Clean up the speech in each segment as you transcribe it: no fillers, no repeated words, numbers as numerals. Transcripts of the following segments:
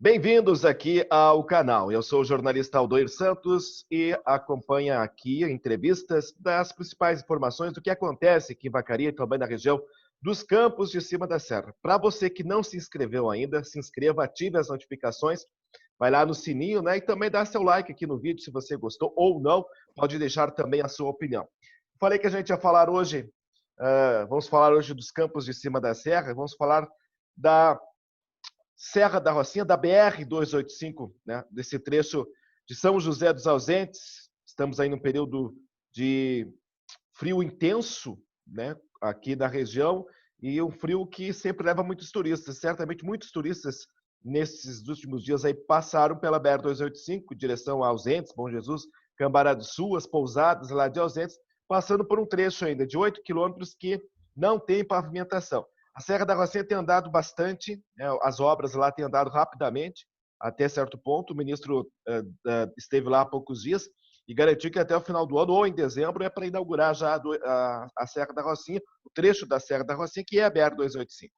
Bem-vindos aqui ao canal. Eu sou o jornalista Aldoir Santos e acompanho aqui entrevistas das principais informações do que acontece aqui em Vacaria e também na região dos Campos de Cima da Serra. Para você que não se inscreveu ainda, se inscreva, ative as notificações, vai lá no sininho, né? E também dá seu like aqui no vídeo se você gostou ou não. Pode deixar também a sua opinião. Falei que a gente ia falar hoje, vamos falar hoje dos Campos de Cima da Serra, vamos falar da Serra da Rocinha, da BR-285, né? Desse trecho de São José dos Ausentes. Estamos aí num período de frio intenso, né? Aqui na região, e um frio que sempre leva muitos turistas. Certamente muitos turistas nesses últimos dias aí passaram pela BR-285, direção a Ausentes, Bom Jesus, Cambará do Sul, as pousadas lá de Ausentes, passando por um trecho ainda de 8 quilômetros que não tem pavimentação. A Serra da Rocinha tem andado bastante, né? As obras lá têm andado rapidamente, até certo ponto. O ministro esteve lá há poucos dias e garantiu que até o final do ano, ou em dezembro, é para inaugurar já a Serra da Rocinha, o trecho da Serra da Rocinha, que é a BR-285.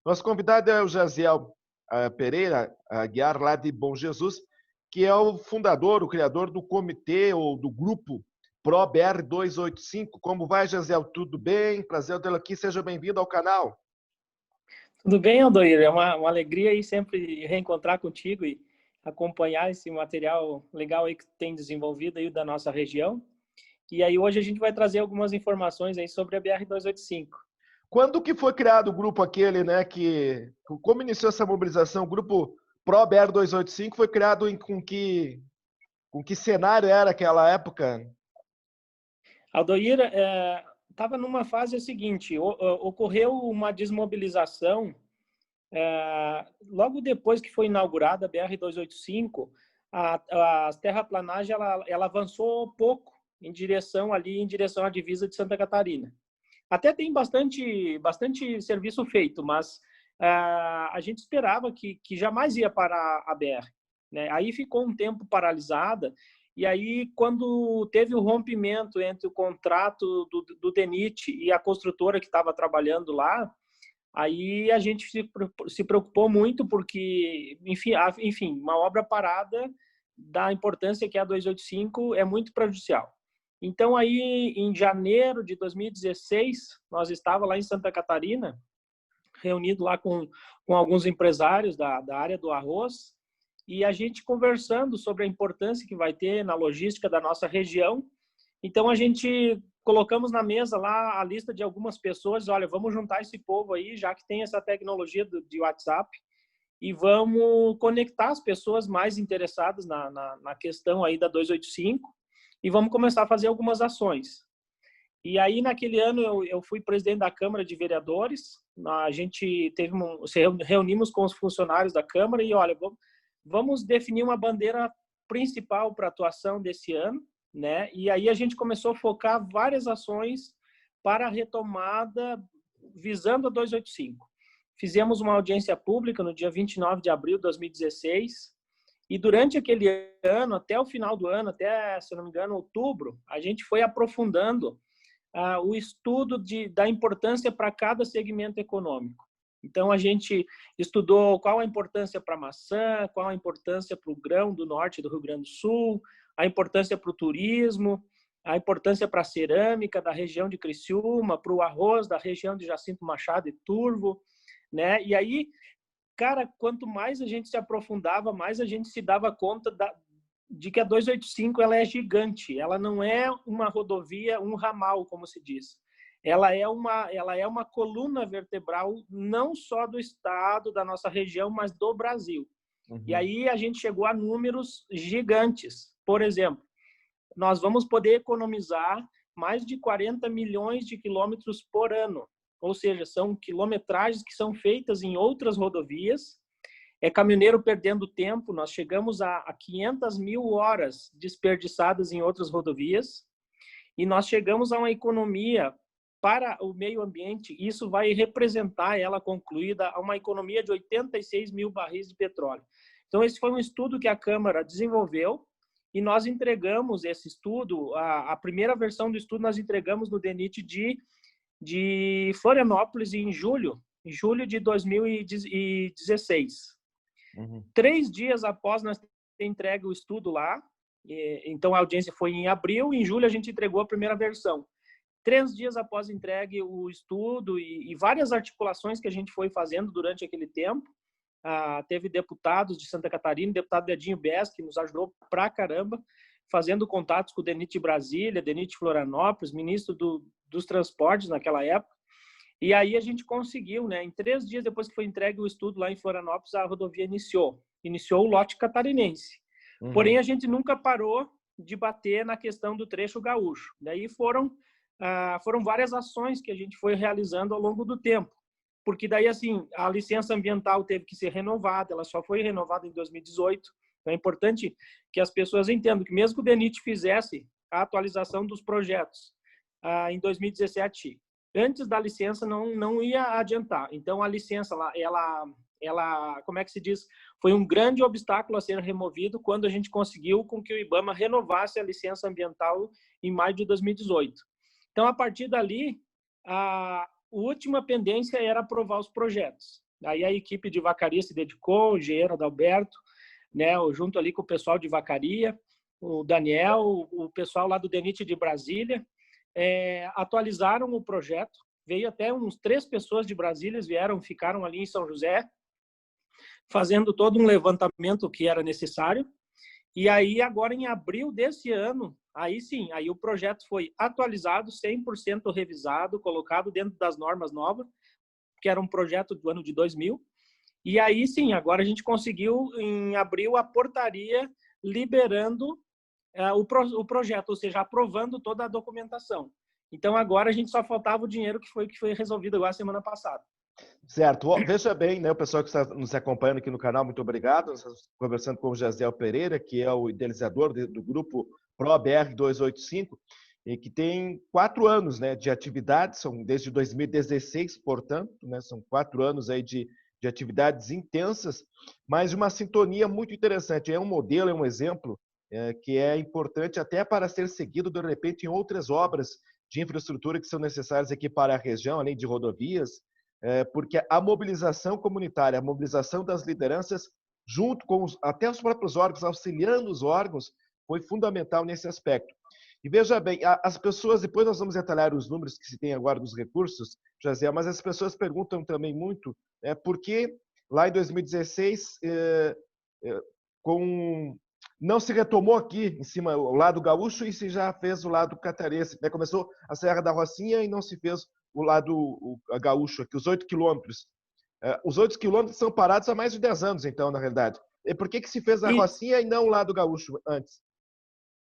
Nosso convidado é o Jaziel Pereira Aguiar, lá de Bom Jesus, que é o fundador, o criador do comitê ou do grupo Pro BR-285. Como vai, Jaziel? Tudo bem? Prazer tê-lo aqui. Seja bem-vindo ao canal. Tudo bem, Aldoir? É uma alegria aí sempre reencontrar contigo e acompanhar esse material legal aí que tem desenvolvido aí da nossa região. E aí hoje a gente vai trazer algumas informações aí sobre a BR-285. Quando que foi criado o grupo aquele, né, como iniciou essa mobilização? O grupo Pro BR-285 foi criado com que cenário era aquela época? Aldoir, estava numa fase seguinte, ocorreu uma desmobilização logo depois que foi inaugurada a BR-285, a terraplanagem ela avançou pouco em direção à divisa de Santa Catarina. Até tem bastante serviço feito, mas a gente esperava que jamais ia parar a BR, né? Aí ficou um tempo paralisada, e aí quando teve o rompimento entre o contrato do DENIT e a construtora que estava trabalhando lá, aí a gente se preocupou muito porque, enfim, uma obra parada da importância que é a 285 é muito prejudicial. Então, aí, em janeiro de 2016, nós estávamos lá em Santa Catarina, reunido lá com alguns empresários da área do arroz, e a gente conversando sobre a importância que vai ter na logística da nossa região. Então, a gente colocamos na mesa lá a lista de algumas pessoas, olha, vamos juntar esse povo aí, já que tem essa tecnologia de WhatsApp, e vamos conectar as pessoas mais interessadas na questão aí da 285, e vamos começar a fazer algumas ações. E aí, naquele ano, eu fui presidente da Câmara de Vereadores, a gente reunimos com os funcionários da Câmara e, olha, vamos definir uma bandeira principal para a atuação desse ano, né? E aí a gente começou a focar várias ações para a retomada visando a 285. Fizemos uma audiência pública no dia 29 de abril de 2016 e durante aquele ano, até o final do ano, até, se não me engano, outubro, a gente foi aprofundando o estudo da importância para cada segmento econômico. Então, a gente estudou qual a importância para a maçã, qual a importância para o grão do norte do Rio Grande do Sul, a importância para o turismo, a importância para a cerâmica da região de Criciúma, para o arroz da região de Jacinto Machado e Turvo, né? E aí, cara, quanto mais a gente se aprofundava, mais a gente se dava conta de que a 285 ela é gigante, ela não é uma rodovia, um ramal, como se diz. Ela é uma coluna vertebral não só do estado, da nossa região, mas do Brasil. Uhum. E aí a gente chegou a números gigantes. Por exemplo, nós vamos poder economizar mais de 40 milhões de quilômetros por ano. Ou seja, são quilometragens que são feitas em outras rodovias. É caminhoneiro perdendo tempo. Nós chegamos a 500 mil horas desperdiçadas em outras rodovias. E nós chegamos a uma economia para o meio ambiente, isso vai representar, ela concluída, uma economia de 86 mil barris de petróleo. Então, esse foi um estudo que a Câmara desenvolveu e nós entregamos esse estudo, a primeira versão do estudo nós entregamos no DENIT de Florianópolis em julho de 2016. Uhum. 3 dias após nós ter entregue o estudo lá, então a audiência foi em abril, em julho a gente entregou a primeira versão. 3 dias após entregue o estudo e várias articulações que a gente foi fazendo durante aquele tempo, teve deputados de Santa Catarina, deputado Edinho Bess, que nos ajudou pra caramba, fazendo contatos com o DENIT de Brasília, DENIT de Florianópolis, ministro dos transportes naquela época. E aí a gente conseguiu, né? Em 3 dias depois que foi entregue o estudo lá em Florianópolis, a rodovia iniciou o lote catarinense. Uhum. Porém, a gente nunca parou de bater na questão do trecho gaúcho. Daí foram várias ações que a gente foi realizando ao longo do tempo. Porque daí, assim, a licença ambiental teve que ser renovada, ela só foi renovada em 2018. Então, é importante que as pessoas entendam que mesmo que o DENIT fizesse a atualização dos projetos em 2017, antes da licença não ia adiantar. Então, a licença, ela, como é que se diz? Foi um grande obstáculo a ser removido quando a gente conseguiu com que o IBAMA renovasse a licença ambiental em maio de 2018. Então, a partir dali, a última pendência era aprovar os projetos. Aí a equipe de Vacaria se dedicou, o engenheiro Adalberto, né, junto ali com o pessoal de Vacaria, o Daniel, o pessoal lá do DENIT de Brasília, atualizaram o projeto. Veio até uns 3 pessoas de Brasília, ficaram ali em São José, fazendo todo um levantamento que era necessário. E aí, agora em abril desse ano, aí sim, aí o projeto foi atualizado, 100% revisado, colocado dentro das normas novas, que era um projeto do ano de 2000. E aí sim, agora a gente conseguiu, em abril, a portaria liberando o projeto, ou seja, aprovando toda a documentação. Então, agora a gente só faltava o dinheiro que foi resolvido agora semana passada. Certo. Veja bem, né, o pessoal que está nos acompanhando aqui no canal, muito obrigado. Nós estamos conversando com o Jaziel Pereira, que é o idealizador do grupo ProBR 285, e que tem 4 anos, né, de atividade, são desde 2016, portanto, né, são 4 anos aí de atividades intensas, mas de uma sintonia muito interessante. É um modelo, é um exemplo que é importante até para ser seguido, de repente, em outras obras de infraestrutura que são necessárias aqui para a região, além de rodovias, porque a mobilização comunitária, a mobilização das lideranças, junto com até os próprios órgãos, auxiliando os órgãos, foi fundamental nesse aspecto. E veja bem, as pessoas, depois nós vamos detalhar os números que se tem agora dos recursos, Jaziel, mas as pessoas perguntam também muito por que lá em 2016 não se retomou aqui em cima o lado gaúcho e se já fez o lado catarense. Começou a Serra da Rocinha e não se fez o lado gaúcho aqui, os 8 quilômetros. Os 8 quilômetros são parados há mais de 10 anos, então, na realidade. E por que se fez a Rocinha e não o lado gaúcho antes?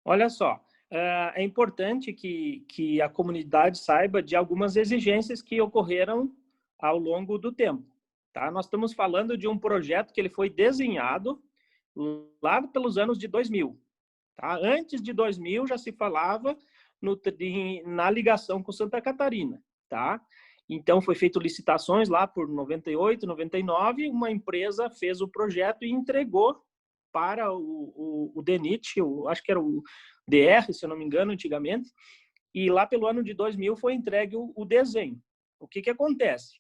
Olha só, é importante que a comunidade saiba de algumas exigências que ocorreram ao longo do tempo. Tá? Nós estamos falando de um projeto que ele foi desenhado lá pelos anos de 2000. Tá? Antes de 2000 já se falava na ligação com Santa Catarina. Tá? Então, foi feito licitações lá por 98, 99, uma empresa fez o projeto e entregou para o DENIT, acho que era o DR, se eu não me engano, antigamente, e lá pelo ano de 2000 foi entregue o desenho. O que acontece?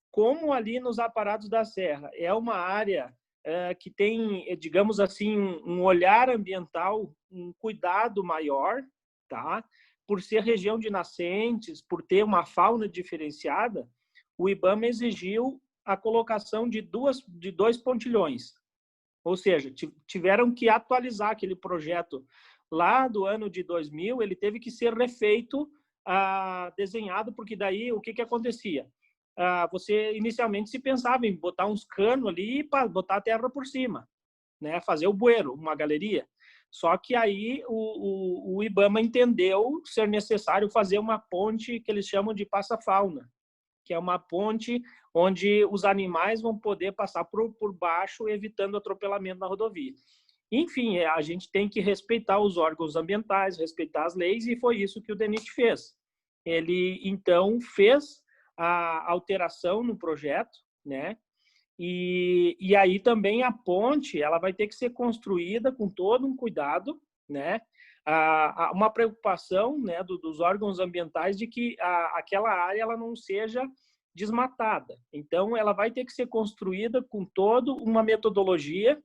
Como ali nos aparados da Serra é uma área que tem, digamos assim, um olhar ambiental, um cuidado maior, tá? Por ser região de nascentes, por ter uma fauna diferenciada, o IBAMA exigiu a colocação de 2 pontilhões. Ou seja, tiveram que atualizar aquele projeto lá do ano de 2000, ele teve que ser refeito, desenhado, porque daí o que acontecia? Você inicialmente se pensava em botar uns canos ali para botar a terra por cima, né? Fazer o bueiro, uma galeria. Só que aí o IBAMA entendeu ser necessário fazer uma ponte que eles chamam de passa-fauna, que é uma ponte onde os animais vão poder passar por baixo, evitando atropelamento na rodovia. Enfim, a gente tem que respeitar os órgãos ambientais, respeitar as leis, e foi isso que o DENIT fez. Ele, então, fez a alteração no projeto, né? E aí também a ponte, ela vai ter que ser construída com todo um cuidado, né? Uma preocupação, né, dos órgãos ambientais de que aquela área ela não seja, desmatada. Então, ela vai ter que ser construída com toda uma metodologia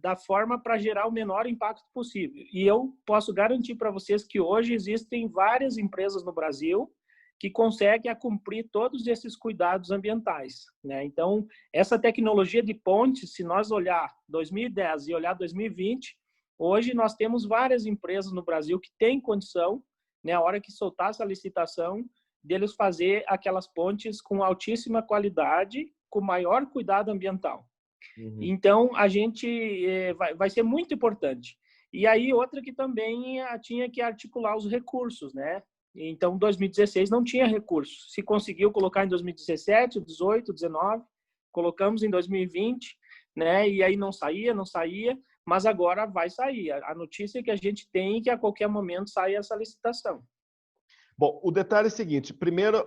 da forma para gerar o menor impacto possível. E eu posso garantir para vocês que hoje existem várias empresas no Brasil que conseguem cumprir todos esses cuidados ambientais, né? Então, essa tecnologia de pontes, se nós olhar 2010 e olhar 2020, hoje nós temos várias empresas no Brasil que têm condição, né, a hora que soltar essa licitação, deles fazer aquelas pontes com altíssima qualidade, com maior cuidado ambiental. Uhum. Então, a gente vai ser muito importante. E aí, outra que também tinha que articular os recursos, né? Então, 2016 não tinha recursos. Se conseguiu colocar em 2017, 18, 19, colocamos em 2020, né? E aí não saía, mas agora vai sair. A notícia que a gente tem é que a qualquer momento sai essa licitação. Bom, o detalhe é o seguinte: primeiro,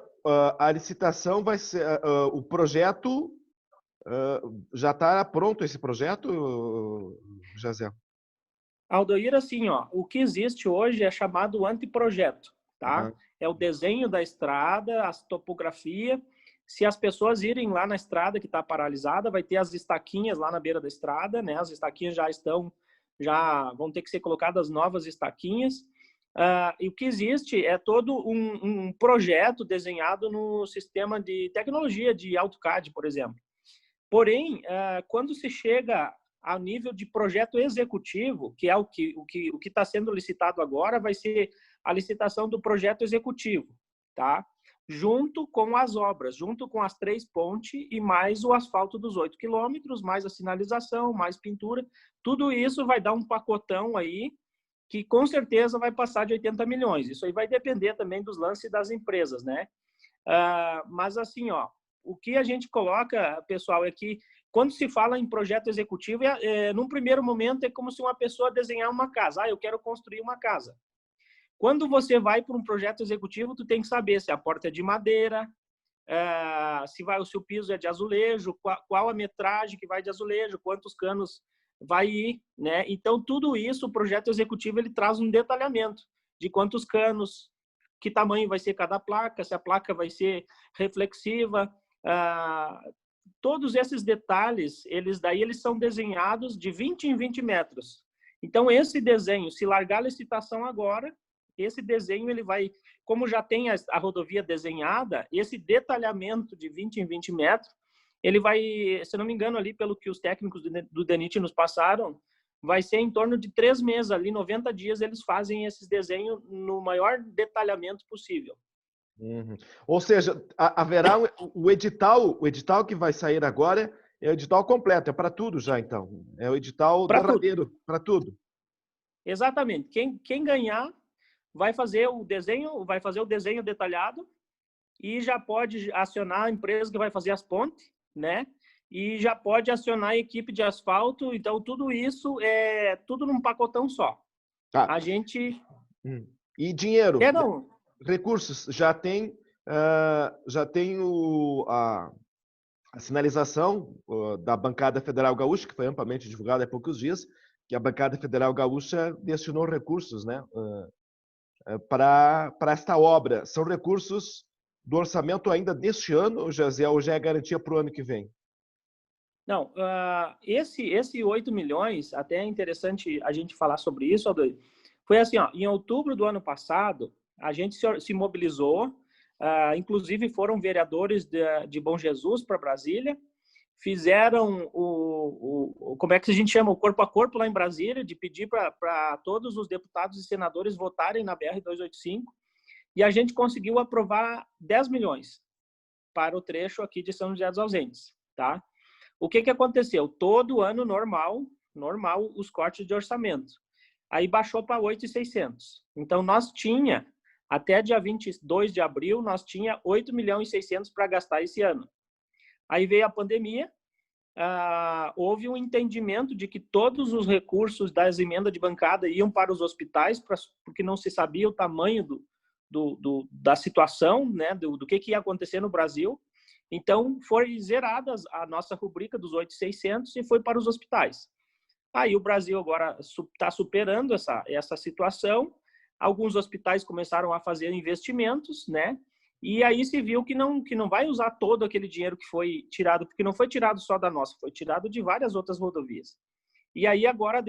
a licitação vai ser, o projeto já está pronto, esse projeto, Jazé? Aldoir, assim, ó, o que existe hoje é chamado anteprojeto, tá? Uhum. É o desenho da estrada, a topografia. Se as pessoas irem lá na estrada que está paralisada, vai ter as estaquinhas lá na beira da estrada, né? As estaquinhas já vão ter que ser colocadas novas estaquinhas. E o que existe é todo um projeto desenhado no sistema de tecnologia de AutoCAD, por exemplo. Porém, quando se chega ao nível de projeto executivo, que é o que está sendo licitado agora, vai ser a licitação do projeto executivo, tá? Junto com as obras, junto com as 3 pontes e mais o asfalto dos 8 quilômetros, mais a sinalização, mais pintura. Tudo isso vai dar um pacotão aí que com certeza vai passar de 80 milhões. Isso aí vai depender também dos lances das empresas, né? Mas assim, ó, o que a gente coloca, pessoal, é que quando se fala em projeto executivo, num primeiro momento é como se uma pessoa desenhar uma casa. Eu quero construir uma casa. Quando você vai para um projeto executivo, tu tem que saber se a porta é de madeira, se o piso é de azulejo, qual a metragem que vai de azulejo, quantos canos vai ir, né? Então, tudo isso, o projeto executivo, ele traz um detalhamento de quantos canos, que tamanho vai ser cada placa, se a placa vai ser reflexiva, todos esses detalhes, eles são desenhados de 20 em 20 metros. Então, esse desenho, se largar a licitação agora, esse desenho, ele vai, como já tem a rodovia desenhada, esse detalhamento de 20 em 20 metros, ele vai, se não me engano, ali, pelo que os técnicos do DENIT nos passaram, vai ser em torno de 3 meses, ali, 90 dias, eles fazem esses desenhos no maior detalhamento possível. Uhum. Ou seja, haverá o edital que vai sair agora é o edital completo, é para tudo já, então. É o edital derradeiro, para tudo. Exatamente. Quem ganhar vai fazer o desenho detalhado e já pode acionar a empresa que vai fazer as pontes, né? E já pode acionar a equipe de asfalto. Então, tudo isso é tudo num pacotão só. Tá. A gente... E dinheiro? Não. Recursos? Já tem a sinalização da Bancada Federal Gaúcha, que foi amplamente divulgada há poucos dias, que a Bancada Federal Gaúcha destinou recursos, né, para esta obra. São recursos do orçamento ainda deste ano, José, ou já é garantia para o ano que vem? Não, esse 8 milhões, até é interessante a gente falar sobre isso, Aldoir. Foi assim, ó, em outubro do ano passado, a gente se mobilizou, inclusive foram vereadores de Bom Jesus para Brasília, fizeram como é que a gente chama, o corpo a corpo lá em Brasília, de pedir para todos os deputados e senadores votarem na BR-285, e a gente conseguiu aprovar 10 milhões para o trecho aqui de São José dos Ausentes, tá? O que aconteceu? Todo ano normal, os cortes de orçamento. Aí baixou para 8.600. Então, até dia 22 de abril, nós tinha 8 milhões e 600 para gastar esse ano. Aí veio a pandemia, houve um entendimento de que todos os recursos das emendas de bancada iam para os hospitais, porque não se sabia o tamanho da situação, né, do que ia acontecer no Brasil. Então, foi zerada a nossa rubrica dos 8.600 e foi para os hospitais. Aí o Brasil agora está superando essa situação. Alguns hospitais começaram a fazer investimentos, né? E aí se viu que não vai usar todo aquele dinheiro que foi tirado, porque não foi tirado só da nossa, foi tirado de várias outras rodovias. E aí agora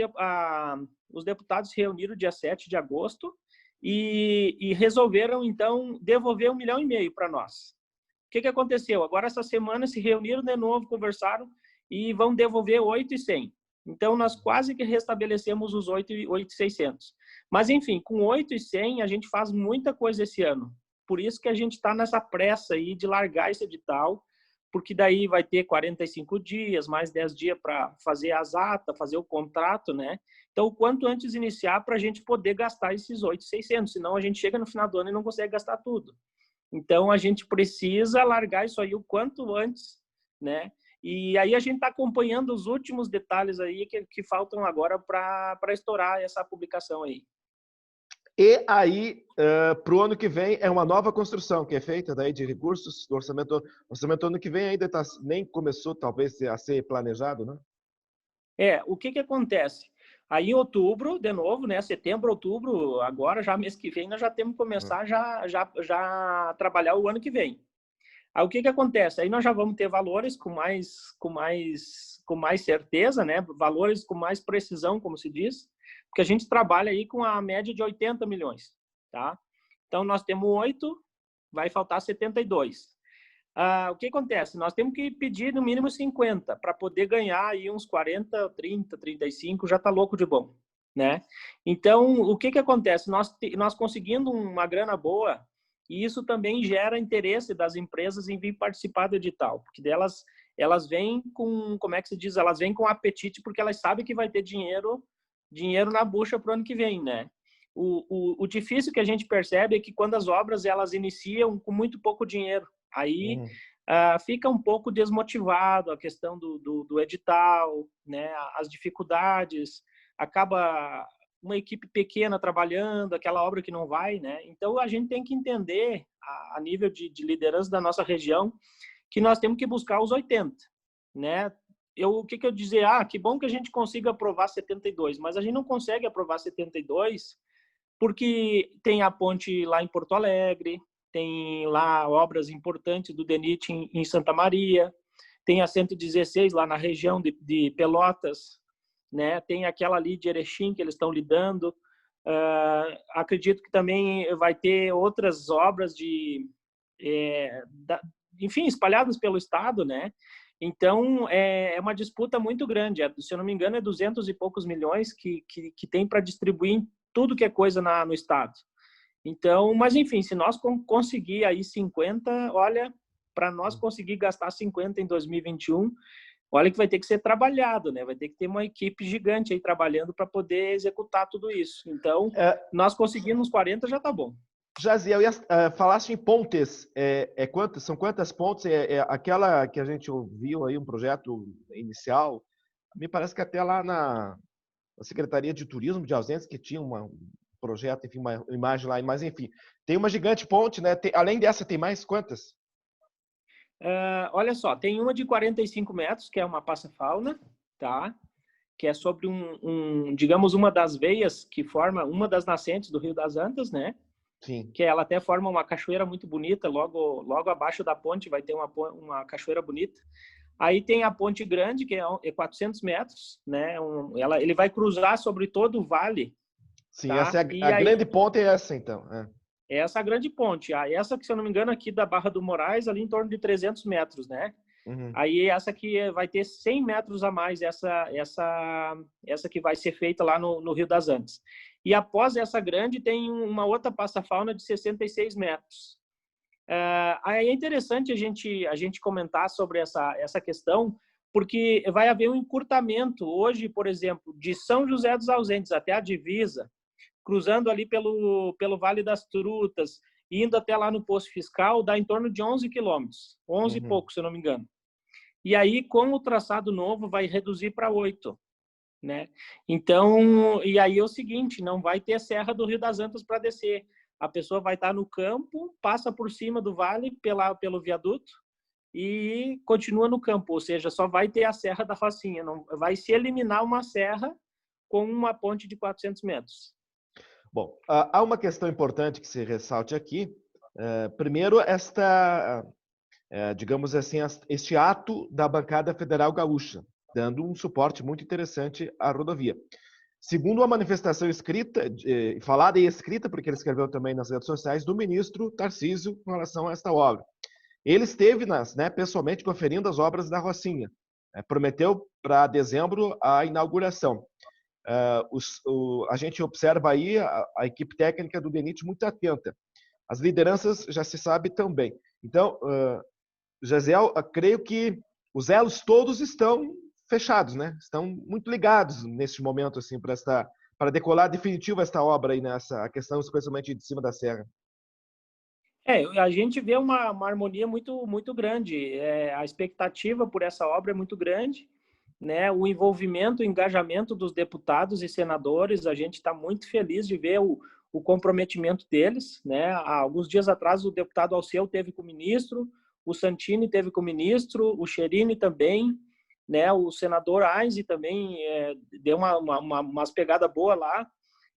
os deputados se reuniram dia 7 de agosto e resolveram, então, devolver 1,5 milhão para nós. O que aconteceu? Agora, essa semana, se reuniram de novo, conversaram e vão devolver 8,100. Então, nós quase que restabelecemos os 8,600. Mas, enfim, com 8,100, a gente faz muita coisa esse ano. Por isso que a gente está nessa pressa aí de largar esse edital, porque daí vai ter 45 dias, mais 10 dias para fazer as atas, fazer o contrato, né? Então, o quanto antes iniciar para a gente poder gastar esses 8,600, senão a gente chega no final do ano e não consegue gastar tudo. Então, a gente precisa largar isso aí o quanto antes, né? E aí a gente está acompanhando os últimos detalhes aí que faltam agora para estourar essa publicação aí. E aí, para o ano que vem, é uma nova construção que é feita daí de recursos do orçamento. O orçamento do ano que vem ainda nem começou, talvez, a ser planejado, né? O que acontece? Aí em outubro, de novo, né? Setembro, outubro, agora já mês que vem, nós já temos que começar já trabalhar o ano que vem. Aí o que acontece? Aí nós já vamos ter valores com mais certeza, né? Valores com mais precisão, como se diz, porque a gente trabalha aí com a média de 80 milhões, tá? Então nós temos 8, vai faltar 72. O que acontece? Nós temos que pedir no mínimo 50 para poder ganhar aí uns 40, 30, 35, já tá louco de bom, né? Então, o que acontece? Nós conseguindo uma grana boa, e isso também gera interesse das empresas em vir participar do edital, porque elas vêm com, como é que se diz? Elas vêm com apetite porque elas sabem que vai ter dinheiro na bucha para o ano que vem, né? O difícil que a gente percebe é que quando as obras elas iniciam com muito pouco dinheiro, aí fica um pouco desmotivado a questão do edital, né? As dificuldades, acaba uma equipe pequena trabalhando, aquela obra que não vai, né? Então a gente tem que entender a nível de liderança da nossa região que nós temos que buscar os 80, né? O que eu dizer? Que bom que a gente consiga aprovar 72, mas a gente não consegue aprovar 72 porque tem a ponte lá em Porto Alegre, tem lá obras importantes do DENIT em Santa Maria, tem a 116 lá na região de Pelotas, né? Tem aquela ali de Erechim que eles estão lidando. Acredito que também vai ter outras obras enfim, espalhadas pelo estado, né? Então, é uma disputa muito grande. Se eu não me engano, é 200 e poucos milhões que tem para distribuir em tudo que é coisa no estado. Então, mas enfim, se nós conseguir aí 50, olha, para nós conseguir gastar 50 em 2021, olha que vai ter que ser trabalhado, né? Vai ter que ter uma equipe gigante aí trabalhando para poder executar tudo isso. Então, nós conseguimos 40 já tá bom. Jaziel, falaste em pontes, são quantas pontes? Aquela que a gente ouviu aí, um projeto inicial, me parece que até lá na Secretaria de Turismo de Ausentes, que tinha um projeto, enfim, uma imagem lá, mas enfim, tem uma gigante ponte, né? Além dessa, tem mais quantas? Olha só, tem uma de 45 metros, que é uma passa-fauna, tá? Que é sobre digamos, uma das veias que forma uma das nascentes do Rio das Antas, né? Sim. Que ela até forma uma cachoeira muito bonita, logo abaixo da ponte vai ter uma cachoeira bonita. Aí tem a Ponte Grande, que é 400 metros, né? Ele vai cruzar sobre todo o vale. Sim, tá? Essa a grande ponte é essa, então. Essa grande ponte. Essa que, se eu não me engano, aqui da Barra do Moraes, ali em torno de 300 metros, né? Uhum. Aí essa que vai ter 100 metros a mais, essa que vai ser feita lá no Rio das Antas. E após essa grande, tem uma outra passa-fauna de 66 metros. Aí é interessante a gente comentar sobre essa questão, porque vai haver um encurtamento hoje, por exemplo, de São José dos Ausentes até a divisa, cruzando ali pelo Vale das Trutas, indo até lá no Poço Fiscal, dá em torno de 11 quilômetros, 11 e pouco, se eu não me engano. E aí, com o traçado novo, vai reduzir para 8, né? Então, e aí é o seguinte, não vai ter a Serra do Rio das Antas para descer. A pessoa vai estar no campo, passa por cima do vale pelo viaduto e continua no campo, ou seja, só vai ter a Serra da Facinha, não vai se eliminar uma serra com uma ponte de 400 metros. Bom, há uma questão importante que se ressalte aqui, Primeiro, digamos assim, este ato da bancada federal gaúcha, dando um suporte muito interessante à rodovia. Segundo a manifestação escrita, falada e escrita, porque ele escreveu também nas redes sociais, do ministro Tarcísio com relação a esta obra. Ele esteve pessoalmente conferindo as obras da Rocinha. Prometeu para dezembro a inauguração. A gente observa aí a equipe técnica do DENIT muito atenta. As lideranças já se sabe também. Então, Jesiel, creio que os elos todos estão fechados, né? Estão muito ligados neste momento, assim, para decolar definitivo esta obra aí nessa questão, especialmente de cima da serra. A gente vê uma harmonia muito, muito grande. A expectativa por essa obra é muito grande, né? O envolvimento, o engajamento dos deputados e senadores, a gente está muito feliz de ver o comprometimento deles, né? Há alguns dias atrás, o deputado Alceu teve com o ministro, o Santini teve com o ministro, o Cherini também, né? O senador Ainzi também deu umas pegadas boas lá.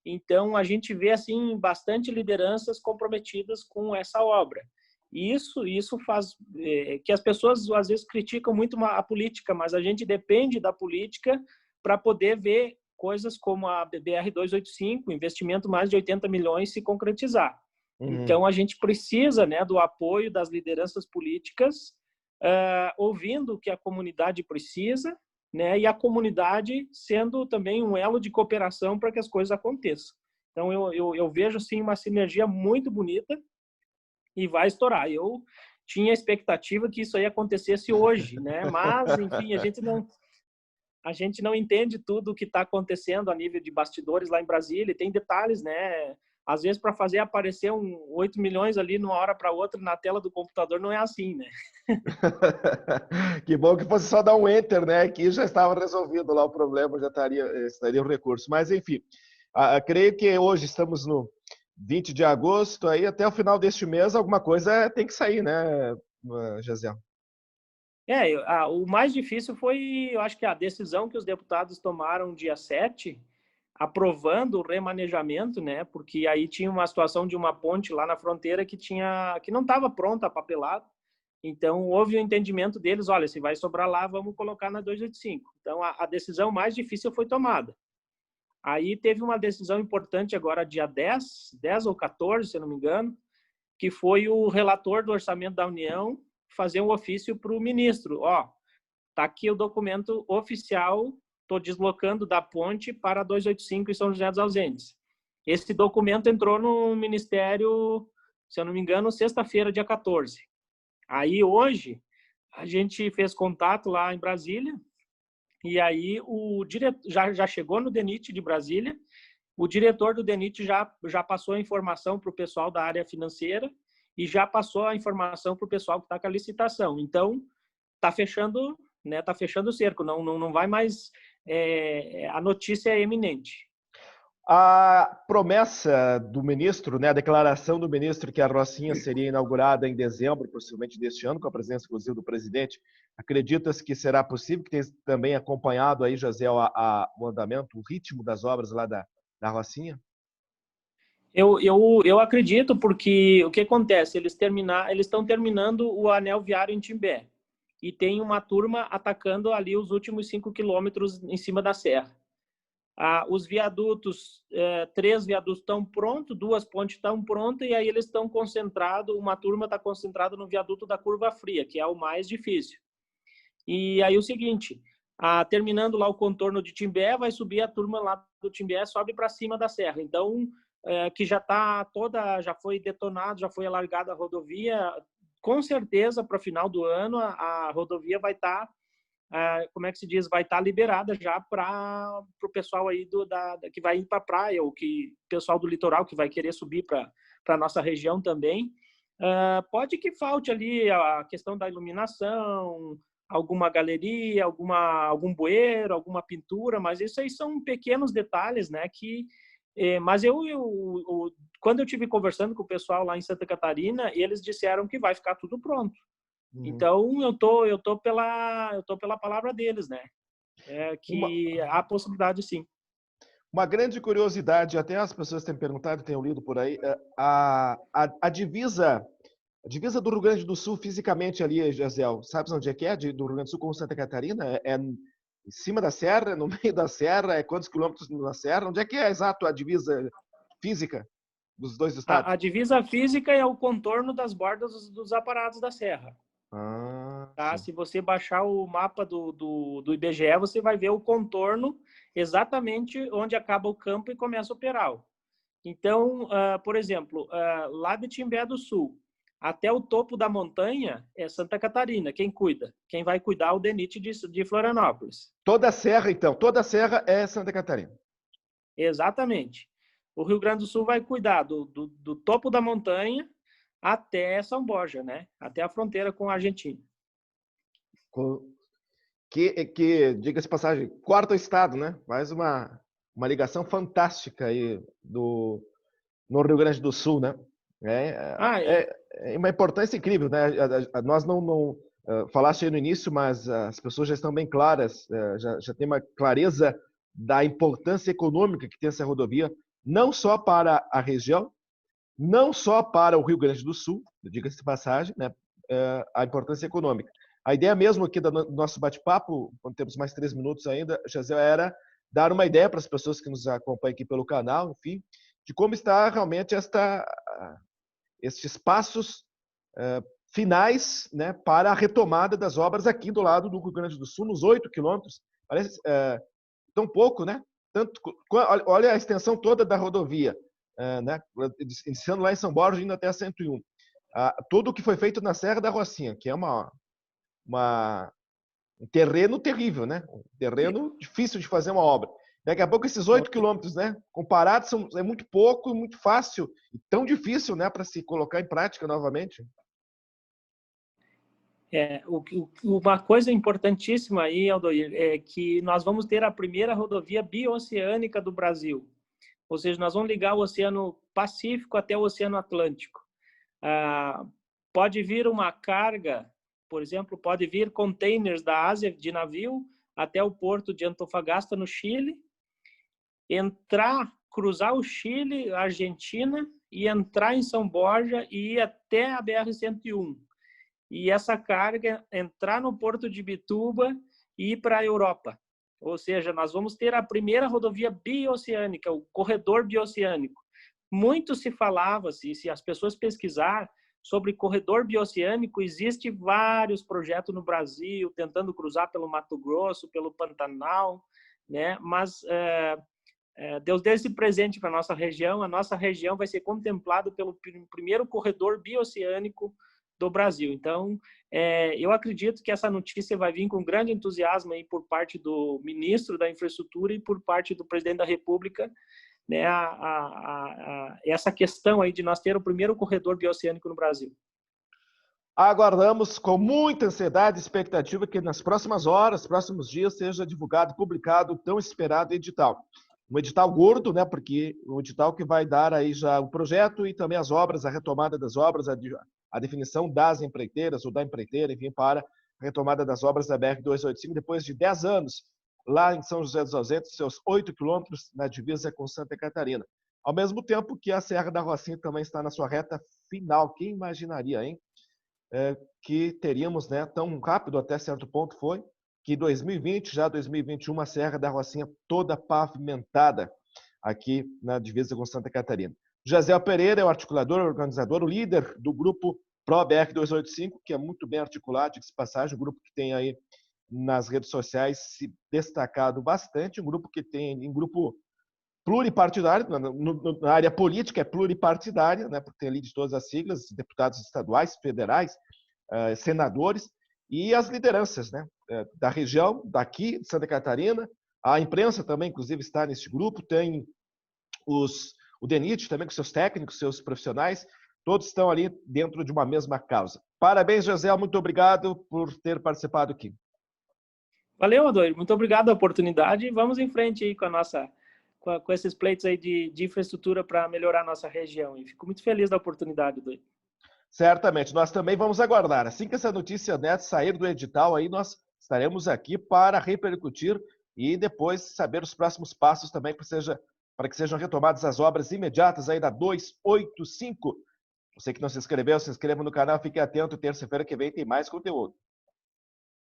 Então, a gente vê assim bastante lideranças comprometidas com essa obra. E isso faz que as pessoas, às vezes, criticam muito a política, mas a gente depende da política para poder ver coisas como a BR-285, investimento mais de 80 milhões, se concretizar. Então, a gente precisa, né, do apoio das lideranças políticas, ouvindo o que a comunidade precisa, né, e a comunidade sendo também um elo de cooperação para que as coisas aconteçam. Então, eu vejo, sim, uma sinergia muito bonita e vai estourar. Eu tinha a expectativa que isso aí acontecesse hoje, né? Mas, enfim, a gente não entende tudo o que está acontecendo a nível de bastidores lá em Brasília, e tem detalhes, né? Às vezes, para fazer aparecer 8 milhões ali de uma hora para outra na tela do computador, não é assim, né? Que bom que fosse só dar um enter, né? Que já estava resolvido lá o problema, já estaria o recurso. Mas, enfim, creio que hoje estamos no 20 de agosto, aí até o final deste mês alguma coisa tem que sair, né, Jesiel? O mais difícil foi, eu acho que a decisão que os deputados tomaram dia 7, aprovando o remanejamento, né? Porque aí tinha uma situação de uma ponte lá na fronteira que não estava pronta a papelada. Então, houve o entendimento deles, olha, se vai sobrar lá, vamos colocar na 285. Então, a decisão mais difícil foi tomada. Aí teve uma decisão importante agora, dia 10 ou 14, se eu não me engano, que foi o relator do Orçamento da União fazer um ofício para o ministro. Tá aqui o documento oficial, estou deslocando da ponte para 285 em São José dos Ausentes. Esse documento entrou no Ministério, se eu não me engano, sexta-feira, dia 14. Aí, hoje, a gente fez contato lá em Brasília, e aí o diretor já chegou no DENIT de Brasília, o diretor do DENIT já passou a informação para o pessoal da área financeira e já passou a informação para o pessoal que está com a licitação. Então, está fechando, né? Está fechando o cerco, não vai mais... a notícia é eminente. A promessa do ministro, né, a declaração do ministro que a Rocinha seria inaugurada em dezembro, possivelmente deste ano, com a presença, inclusive, do presidente, acreditas que será possível, que tenha também acompanhado aí, José, o andamento, o ritmo das obras lá da Rocinha? Eu acredito, porque o que acontece? Eles estão terminando o anel viário em Timbé e tem uma turma atacando ali os últimos 5 quilômetros em cima da serra. Os viadutos, 3 viadutos estão prontos, 2 pontes estão prontas, e aí eles estão concentrados, uma turma está concentrada no viaduto da Curva Fria, que é o mais difícil. E aí o seguinte, terminando lá o contorno de Timbé, vai subir a turma lá do Timbé, sobe para cima da serra. Então, que já foi detonado, já foi alargada a rodovia, com certeza para o final do ano a rodovia vai estar, como é que se diz, vai estar liberada já para o pessoal aí que vai ir para a praia, ou que pessoal do litoral que vai querer subir para a nossa região também. Pode que falte ali a questão da iluminação, alguma galeria, algum bueiro, alguma pintura, mas isso aí são pequenos detalhes, né? Mas quando eu tive conversando com o pessoal lá em Santa Catarina, eles disseram que vai ficar tudo pronto. Então eu tô pela palavra deles, né? Que há possibilidade, sim. Uma grande curiosidade, até as pessoas têm perguntado, têm lido por aí, a divisa do Rio Grande do Sul, fisicamente ali, Jaziel, sabes onde é que é? Do Rio Grande do Sul com Santa Catarina? É em cima da serra, no meio da serra? É quantos quilômetros na serra? Onde é que é exato a divisa física dos dois estados? A divisa física é o contorno das bordas dos aparados da serra. Ah, Tá? sim. Se você baixar o mapa do IBGE, você vai ver o contorno exatamente onde acaba o campo e começa o peral. Então, por exemplo, lá de Timbé do Sul até o topo da montanha é Santa Catarina. Quem cuida? Quem vai cuidar é o DENIT de Florianópolis. Toda a serra, então. Toda a serra é Santa Catarina. Exatamente. O Rio Grande do Sul vai cuidar do topo da montanha até São Borja, né? Até a fronteira com a Argentina. Que diga-se de passagem, quarto estado, né? Mais uma ligação fantástica aí no Rio Grande do Sul, né? É uma importância incrível, né? Nós não falaste aí no início, mas as pessoas já estão bem claras, já tem uma clareza da importância econômica que tem essa rodovia, não só para a região, não só para o Rio Grande do Sul, diga-se de passagem, né? A importância econômica. A ideia mesmo aqui do nosso bate-papo, quando temos mais 3 minutos ainda, Jaziel, era dar uma ideia para as pessoas que nos acompanham aqui pelo canal, enfim, de como está realmente estes passos finais, né, para a retomada das obras aqui do lado do Rio Grande do Sul, nos 8 quilômetros. Parece tão pouco, né? Olha a extensão toda da rodovia, né? Iniciando lá em São Borja, indo até a 101. Tudo o que foi feito na Serra da Rocinha, que é um terreno terrível, né? Um terreno difícil de fazer uma obra. Daqui a pouco esses 8 quilômetros, né? Comparados, é muito pouco, muito fácil e tão difícil, né? Para se colocar em prática novamente. Uma coisa importantíssima aí, Aldoir, é que nós vamos ter a primeira rodovia bioceânica do Brasil. Ou seja, nós vamos ligar o Oceano Pacífico até o Oceano Atlântico. Pode vir uma carga, por exemplo, pode vir containers da Ásia de navio até o porto de Antofagasta, no Chile, cruzar o Chile, a Argentina, e entrar em São Borja e ir até a BR-101. E essa carga entrar no porto de Bituba e ir para a Europa. Ou seja, nós vamos ter a primeira rodovia bioceânica, o corredor bioceânico. Muito se falava, se as pessoas pesquisar sobre corredor bioceânico, existe vários projetos no Brasil, tentando cruzar pelo Mato Grosso, pelo Pantanal, né? Mas Deus deu esse presente para a nossa região vai ser contemplada pelo primeiro corredor bioceânico do Brasil. Então, eu acredito que essa notícia vai vir com grande entusiasmo aí por parte do ministro da Infraestrutura e por parte do presidente da República, né, essa questão aí de nós ter o primeiro corredor bioceânico no Brasil. Aguardamos com muita ansiedade e expectativa que nas próximas horas, próximos dias, seja divulgado, publicado o tão esperado edital. Um edital gordo, né? Porque o edital que vai dar aí já o projeto e também as obras, a retomada das obras, a definição das empreiteiras ou da empreiteira, enfim, para a retomada das obras da BR-285, depois de 10 anos lá em São José dos Ausentes, seus 8 quilômetros na divisa com Santa Catarina. Ao mesmo tempo que a Serra da Rocinha também está na sua reta final. Quem imaginaria, hein? Que teríamos, né, tão rápido até certo ponto foi, que 2020, já 2021, a Serra da Rocinha toda pavimentada aqui na divisa com Santa Catarina. Jaziel Pereira é o articulador, organizador, o líder do grupo ProBR 285, que é muito bem articulado, de passagem, um grupo que tem aí nas redes sociais se destacado bastante, um grupo que tem, um grupo pluripartidário, na área política é pluripartidária, né, porque tem ali de todas as siglas, deputados estaduais, federais, senadores e as lideranças, né, da região, daqui de Santa Catarina. A imprensa também, inclusive, está nesse grupo, tem o DENIT também com seus técnicos, seus profissionais, todos estão ali dentro de uma mesma causa. Parabéns, José, muito obrigado por ter participado aqui. Valeu, Adoir, muito obrigado a oportunidade e vamos em frente aí com esses pleitos aí de infraestrutura para melhorar a nossa região. E fico muito feliz da oportunidade, Adoir. Certamente, nós também vamos aguardar. Assim que essa notícia, né, sair do edital, aí nós estaremos aqui para repercutir e depois saber os próximos passos também para que sejam retomadas as obras imediatas aí da 285. Você que não se inscreveu, se inscreva no canal, fique atento, terça-feira que vem tem mais conteúdo.